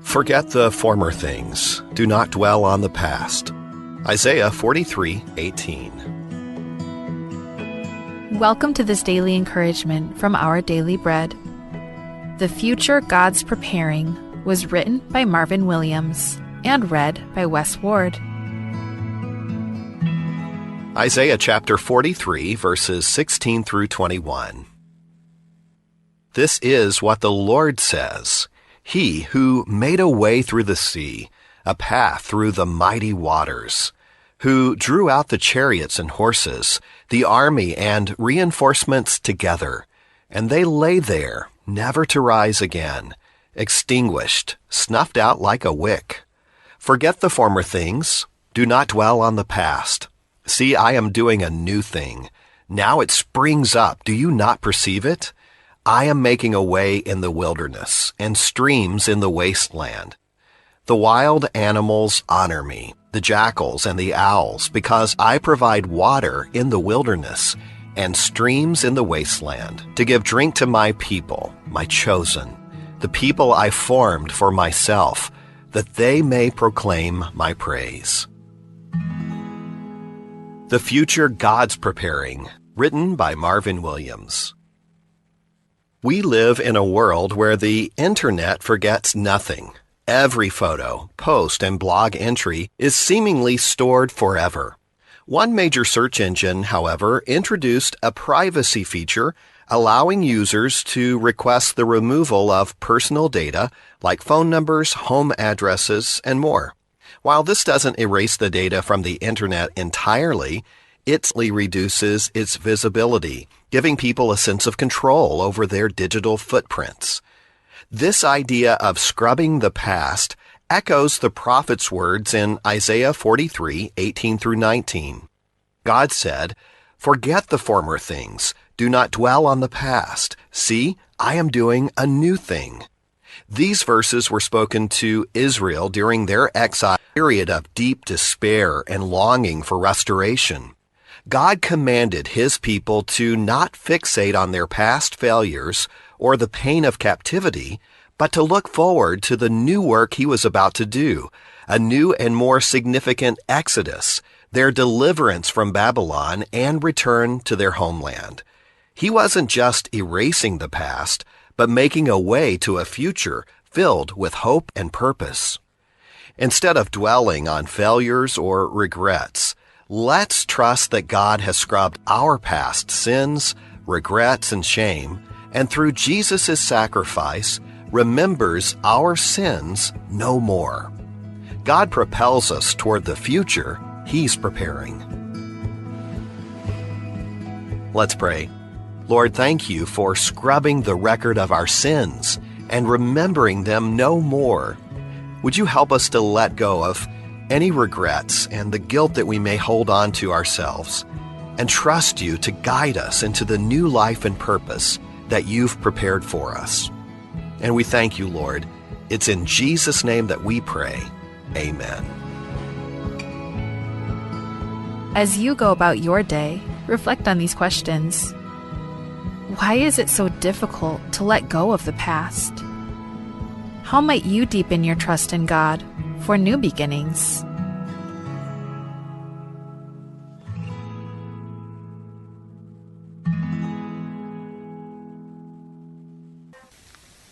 Forget the former things. Do not dwell on the past. Isaiah 43:18. Welcome to this daily encouragement from Our Daily Bread. The Future God's Preparing was written by Marvin Williams and read by Wes Ward. Isaiah chapter 43, verses 16 through 21. This is what the Lord says. He who made a way through the sea, a path through the mighty waters, who drew out the chariots and horses, the army and reinforcements together, and they lay there, never to rise again, extinguished, snuffed out like a wick. Forget the former things. Do not dwell on the past. See, I am doing a new thing. Now it springs up. Do you not perceive it? I am making a way in the wilderness and streams in the wasteland. The wild animals honor me, the jackals and the owls, because I provide water in the wilderness and streams in the wasteland to give drink to my people, my chosen, the people I formed for myself, that they may proclaim my praise. The Future God's Preparing, written by Marvin Williams. We live in a world where the internet forgets nothing. Every photo, post, and blog entry is seemingly stored forever. One major search engine, however, introduced a privacy feature allowing users to request the removal of personal data like phone numbers, home addresses, and more. While this doesn't erase the data from the internet entirely, it reduces its visibility, giving people a sense of control over their digital footprints. This idea of scrubbing the past echoes the prophet's words in Isaiah 43:18 through 19. God said, "Forget the former things. Do not dwell on the past. See, I am doing a new thing." These verses were spoken to Israel during their exile period of deep despair and longing for restoration. God commanded his people to not fixate on their past failures or the pain of captivity, but to look forward to the new work he was about to do, a new and more significant exodus, their deliverance from Babylon and return to their homeland. He wasn't just erasing the past, but making a way to a future filled with hope and purpose. Instead of dwelling on failures or regrets, let's trust that God has scrubbed our past sins, regrets, and shame, and through Jesus' sacrifice, remembers our sins no more. God propels us toward the future he's preparing. Let's pray. Lord, thank you for scrubbing the record of our sins and remembering them no more. Would you help us to let go of any regrets and the guilt that we may hold on to ourselves, and trust you to guide us into the new life and purpose that you've prepared for us. And we thank you, Lord. It's in Jesus' name that we pray. Amen. As you go about your day, reflect on these questions. Why is it so difficult to let go of the past? How might you deepen your trust in God for new beginnings?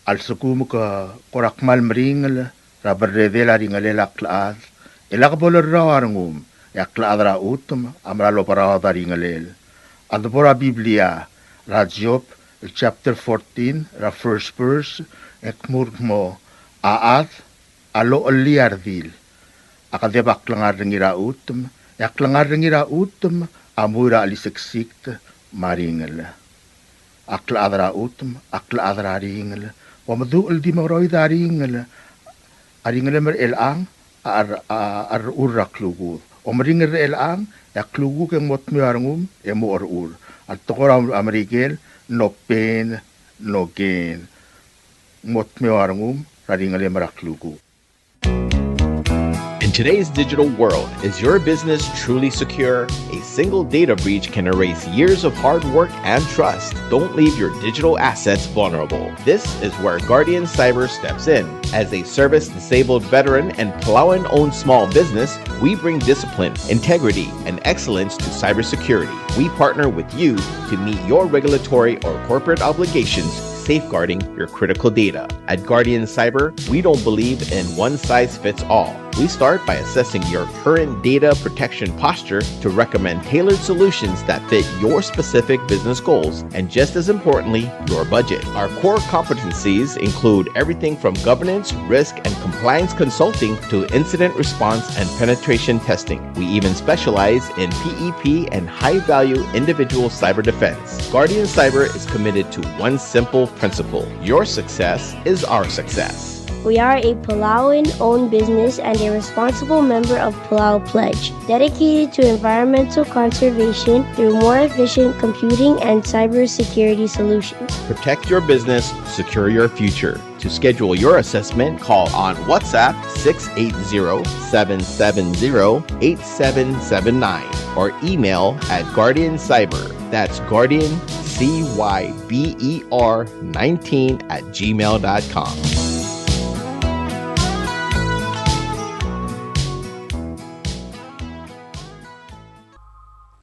Al-sukum ka korakmal meringal, rabarredela ringalela klaad, elakabol rawarngum, yaklaad rautum, amralo parawada ringalel. Adbora Biblia, Job, chapter 14, the first verse, ekmurmo, aat, alo oliardil. Akadebak langar ringira utum, yaklangar ringira utum, amura aliseksikt, maringal. Akla adra utum, akla adra ringal. Wamadu uldi maroy da ringal. Aringal mer elang, ar urraklugu. Omringal elang, yaklugu keng mot miarngum, emo ur. At tokoram Amerikel, no pain, no gain. Mot miarngum, raringal maraklugu. In today's digital world, is your business truly secure? A single data breach can erase years of hard work and trust. Don't leave your digital assets vulnerable. This is where Guardian Cyber steps in. As a service-disabled veteran and Palauan-owned small business, we bring discipline, integrity, and excellence to cybersecurity. We partner with you to meet your regulatory or corporate obligations, safeguarding your critical data. At Guardian Cyber, we don't believe in one-size-fits-all. We start by assessing your current data protection posture to recommend tailored solutions that fit your specific business goals and, just as importantly, your budget. Our core competencies include everything from governance, risk, and compliance consulting to incident response and penetration testing. We even specialize in PEP and high-value individual cyber defense. Guardian Cyber is committed to one simple principle: your success is our success. We are a Palauan-owned business and a responsible member of Palau Pledge, dedicated to environmental conservation through more efficient computing and cybersecurity solutions. Protect your business, secure your future. To schedule your assessment, call on WhatsApp 680-770-8779 or email at Guardian Cyber. That's Guardian, CYBER19 @gmail.com.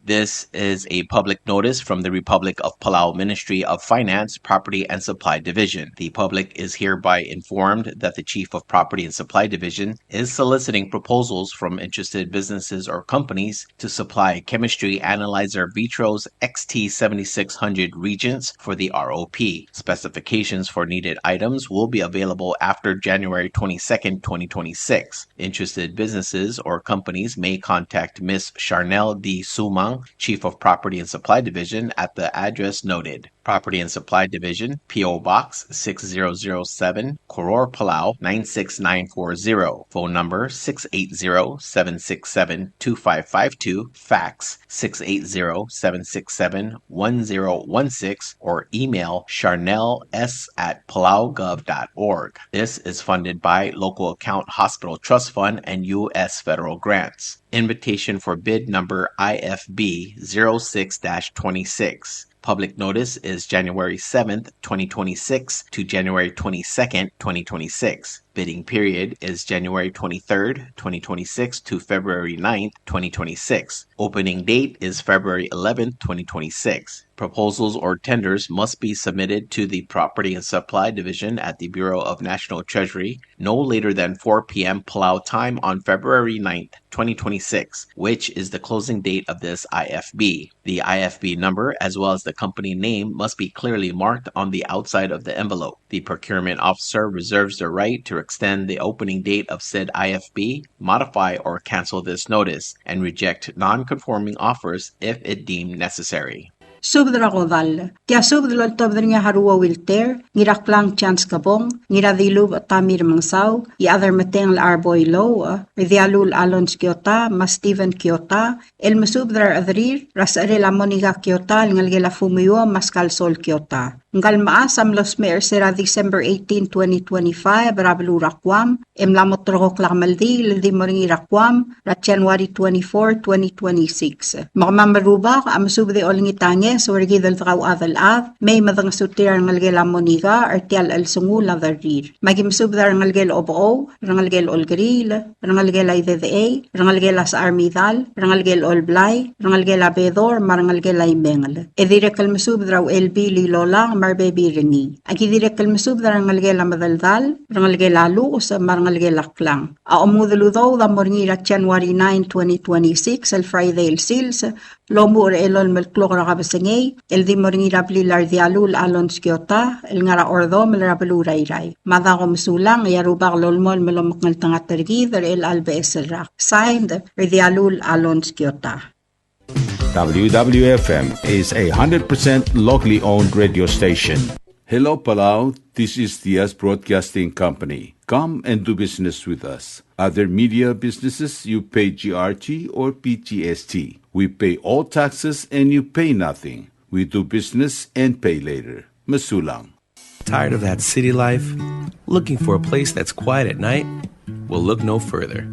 This is a public notice from the Republic of Palau Ministry of Finance, Property and Supply Division. The public is hereby informed that the Chief of Property and Supply Division is soliciting proposals from interested businesses or companies to supply chemistry analyzer Vitro's XT7600 reagents for the ROP. Specifications for needed items will be available after January 22nd, 2026. Interested businesses or companies may contact Ms. Charnel D. Sumang, Chief of Property and Supply Division, at the address noted. Property and Supply Division, P.O. Box 6007, Koror, Palau 96940. Phone number 680-767-2552. Fax 680-767-1016 or email charnels@palaugov.org. This is funded by Local Account Hospital Trust Fund and U.S. federal grants. Invitation for bid number IFB 06-26. Public notice is January 7th, 2026 to January 22nd, 2026. Bidding period is January 23rd, 2026 to February 9th, 2026. Opening date is February 11th, 2026. Proposals or tenders must be submitted to the Property and Supply Division at the Bureau of National Treasury no later than 4 p.m. Palau time on February 9th, 2026, which is the closing date of this IFB. The IFB number as well as the company name must be clearly marked on the outside of the envelope. The procurement officer reserves the right to extend the opening date of said IFB, modify or cancel this notice, and reject non-conforming offers if it deemed necessary. Subdra Godal, Kya Subdra Tobdringa Harua Wilter, Niraklang Chance Kabong, Niradilub Tamir Mangsau, Y other Mateng Arboy Loa, Ridialul Alons Kiota, Mas Steven Kiota, El Masubdra Adrir, Rasarela Moniga Kiota, Ngalgela Fumio, Mascal Sol Kiota. Ngalmaa Samlos Mer Sera December 18, 2025, Rablu Rakwam, Emlamotrok Lamaldi, Lidi Moringi Rakwam, January 24, 2026. Magmamaruba, Amasubde Olingitanya, Sorgidal Trau Adal May Madang Sutir Ngalgela Moniga, Artial El Sungu Ladarir. Magimsubdar Ngalgel Obo, Rangalgel Olgril, Rangalgela IDDA, Rangalgela Armidal, Rangalgel Olblay, Rangalgela Bedor, Marangalgela Imengel. Edirekal Masubdraw El Bili Lola, Marbebi Rini. Akidirek Masubdar Rangalgela Madaldal, Rangalgela Luz, Marangalgela Klang. Aomudeludo, the Moringira January 9, 2026, El Friday El Sils, Lomur Elol Melclora Rabasengay, El di Moringira Blilar Dialul Alons Kiota, El Ngara Ordo Melrabalu Rairai. Madago Msulang, Yarubag Lolmol Melomokal Tangatergid, El Albe Eselrak. Signed, Dialul Alons Kiota. WWFM is a 100% locally owned radio station. Hello, Palau. This is Diaz Broadcasting Company. Come and do business with us. Other media businesses, you pay GRT or PGST. We pay all taxes and you pay nothing. We do business and pay later. Masulang. Tired of that city life? Looking for a place that's quiet at night? Well, look no further.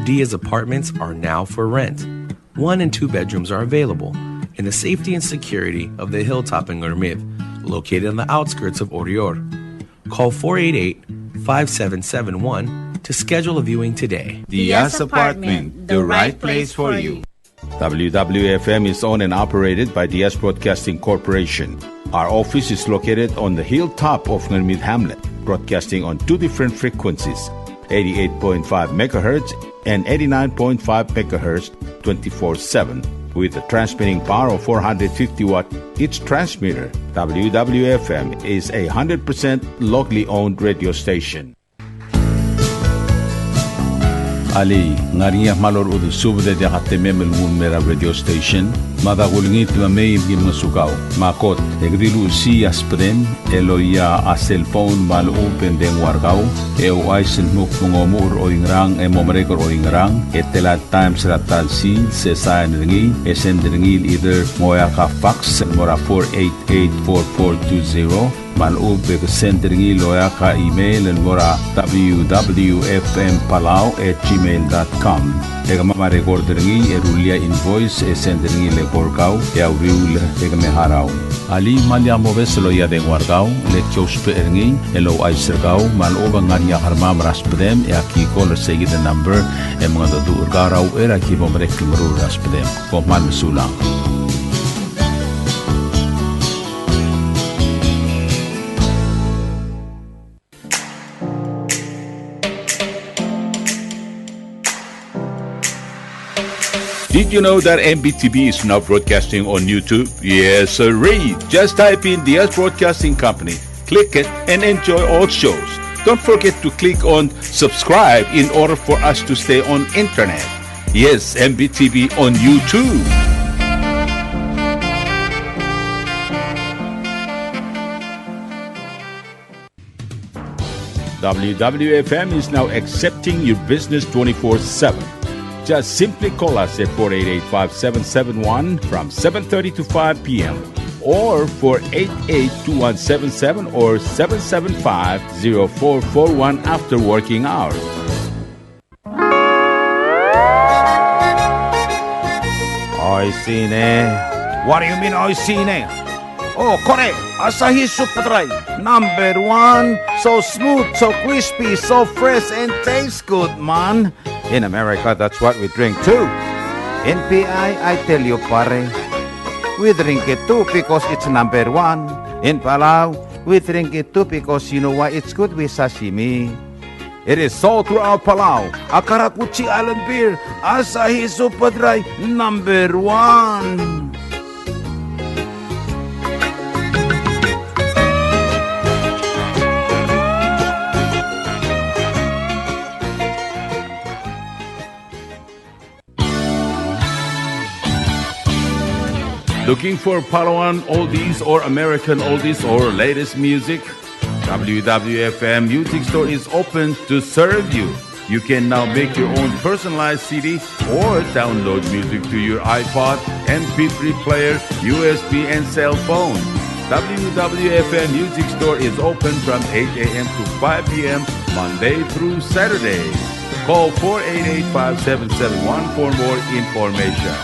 Diaz apartments are now for rent. 1 and 2 bedrooms are available in the safety and security of the Hilltop in Gurmid, located on the outskirts of Orior. Call 488-5771 to schedule a viewing today. Diaz Apartment, the right place for you. WWFM is owned and operated by Diaz Broadcasting Corporation. Our office is located on the hilltop of Gurmid Hamlet, broadcasting on 2 different frequencies, 88.5 megahertz and 89.5 megahertz 24/7. With a transmitting power of 450 watt each transmitter, WWFM is a 100% locally owned radio station. Ali, ngariya malor udu subde de hatte memel mun mera radio station. Mada gulngit ma may mga sugaw. Makot, egdilu si aspren, eloya a cellphone mal open den wargaw. Eo aisen muk mungomur o ingrang e momrekor o ingrang. Etela times ratal si se sayan ringi. Esen ringi either moya ka fax mora 488-4420. Maloob be send ringi loya ka email and mora wwfmpalau@gmail.com. Ega mama record ringi erulia invoice e send ringi le porkau e auriul ega me harau. Ali malya moves loya den wargau le chospe ringi elo ay sergau maloob nganya harma raspedem e aki call seguir the number e mga do urgarau era ki bomrek mru raspedem ko mal sulang. Did you know that MBTV is now broadcasting on YouTube? Yes, sirree. Just type in Diaz Broadcasting Company, click it, and enjoy all shows. Don't forget to click on subscribe in order for us to stay on internet. Yes, MBTV on YouTube. WWFM is now accepting your business 24/7. Just simply call us at 488-5771 from 7:30 to 5 p.m. or 488-2177 or 775-0441 after working hours. Oi, Sine. What do you mean, oi, Sine? Oh, correct. Asahi Super Dry. Number 1. So smooth, so crispy, so fresh, and tastes good, man. In America, that's what we drink too. In PI, I tell you, pare, we drink it too because it's number 1. In Palau, we drink it too because you know why it's good with sashimi. It is sold throughout Palau. Akarakuchi Island beer, Asahi Super Dry, number 1. Looking for Palauan oldies or American oldies or latest music? WWFM Music Store is open to serve you. You can now make your own personalized CD or download music to your iPod, MP3 player, USB, and cell phone. WWFM Music Store is open from 8 a.m. to 5 p.m. Monday through Saturday. Call 488-5771 for more information.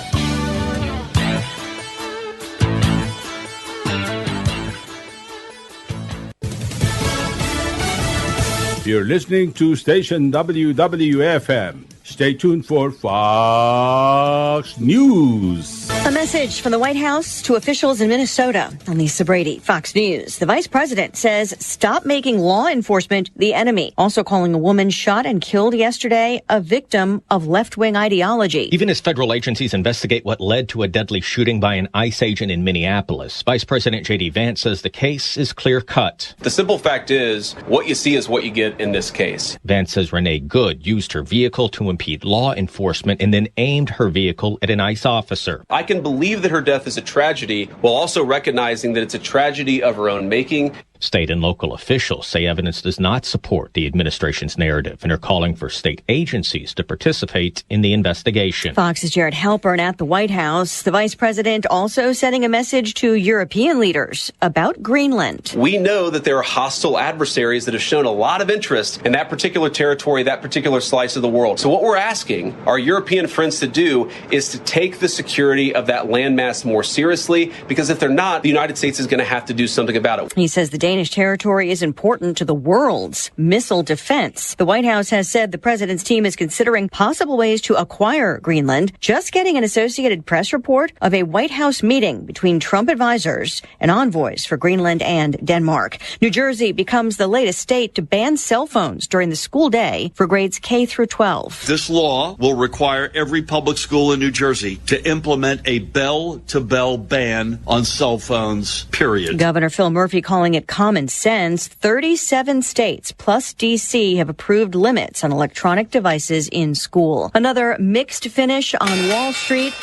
You're listening to station WWFM. Stay tuned for Fox News. A message from the White House to officials in Minnesota. I'm Lisa Brady, Fox News. The vice president says stop making law enforcement the enemy. Also calling a woman shot and killed yesterday a victim of left-wing ideology. Even as federal agencies investigate what led to a deadly shooting by an ICE agent in Minneapolis, Vice President J.D. Vance says the case is clear-cut. The simple fact is, what you see is what you get in this case. Vance says Renee Good used her vehicle to impede law enforcement and then aimed her vehicle at an ICE officer. I can believe that her death is a tragedy while also recognizing that it's a tragedy of her own making. State and local officials say evidence does not support the administration's narrative and are calling for state agencies to participate in the investigation. Fox's Jared Halpern at the White House. The vice president also sending a message to European leaders about Greenland. We know that there are hostile adversaries that have shown a lot of interest in that particular territory, that particular slice of the world. So what we're asking our European friends to do is to take the security of that landmass more seriously, because if they're not, the United States is going to have to do something about it. He says the Danish territory is important to the world's missile defense. The White House has said the president's team is considering possible ways to acquire Greenland, just getting an Associated Press report of a White House meeting between Trump advisors and envoys for Greenland and Denmark. New Jersey becomes the latest state to ban cell phones during the school day for grades K through 12. This law will require every public school in New Jersey to implement a bell-to-bell ban on cell phones, period. Governor Phil Murphy calling it common sense. 37 states plus D.C. have approved limits on electronic devices in school. Another mixed finish on Wall Street.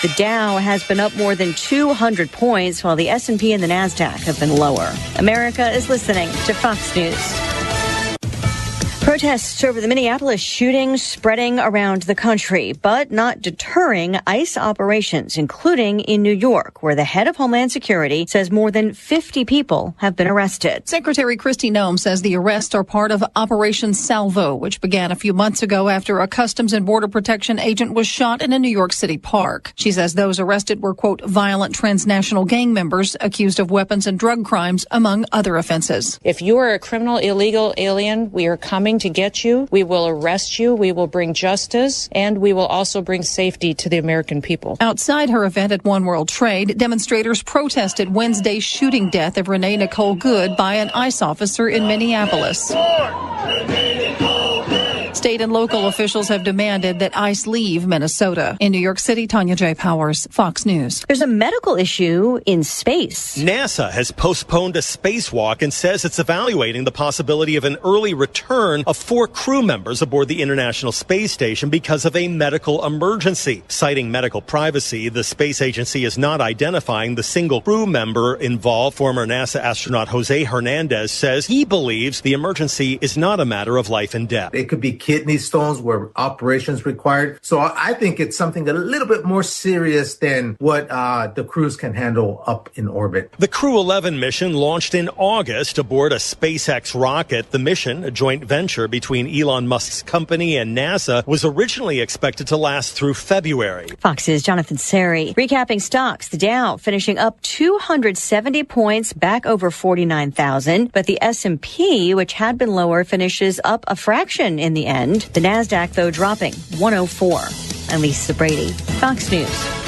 The Dow has been up more than 200 points, while the S&P and the NASDAQ have been lower. America is listening to Fox News. Protests over the Minneapolis shooting spreading around the country, but not deterring ICE operations, including in New York, where the head of Homeland Security says more than 50 people have been arrested. Secretary Kristi Noem says the arrests are part of Operation Salvo, which began a few months ago after a Customs and Border Protection agent was shot in a New York City park. She says those arrested were, quote, violent transnational gang members accused of weapons and drug crimes, among other offenses. If you are a criminal, illegal alien, we are coming to get you. We will arrest you. We will bring justice, and we will also bring safety to the American people. Outside her event at One World Trade, demonstrators protested Wednesday's shooting death of Renee Nicole Good by an ICE officer in Minneapolis. State and local officials have demanded that ICE leave Minnesota. In New York City, Tanya J. Powers, Fox News. There's a medical issue in space. NASA has postponed a spacewalk and says it's evaluating the possibility of an early return of 4 crew members aboard the International Space Station because of a medical emergency. Citing medical privacy, the space agency is not identifying the single crew member involved. Former NASA astronaut Jose Hernandez says he believes the emergency is not a matter of life and death. It could be kidney stones where operations required. So I think it's something a little bit more serious than what the crews can handle up in orbit. The Crew 11 mission launched in August aboard a SpaceX rocket. The mission, a joint venture between Elon Musk's company and NASA, was originally expected to last through February. Fox's Jonathan Seri. Recapping stocks, the Dow finishing up 270 points back over 49,000. But the S&P, which had been lower, finishes up a fraction in the end. The NASDAQ, though, dropping 104. I'm Lisa Brady, Fox News.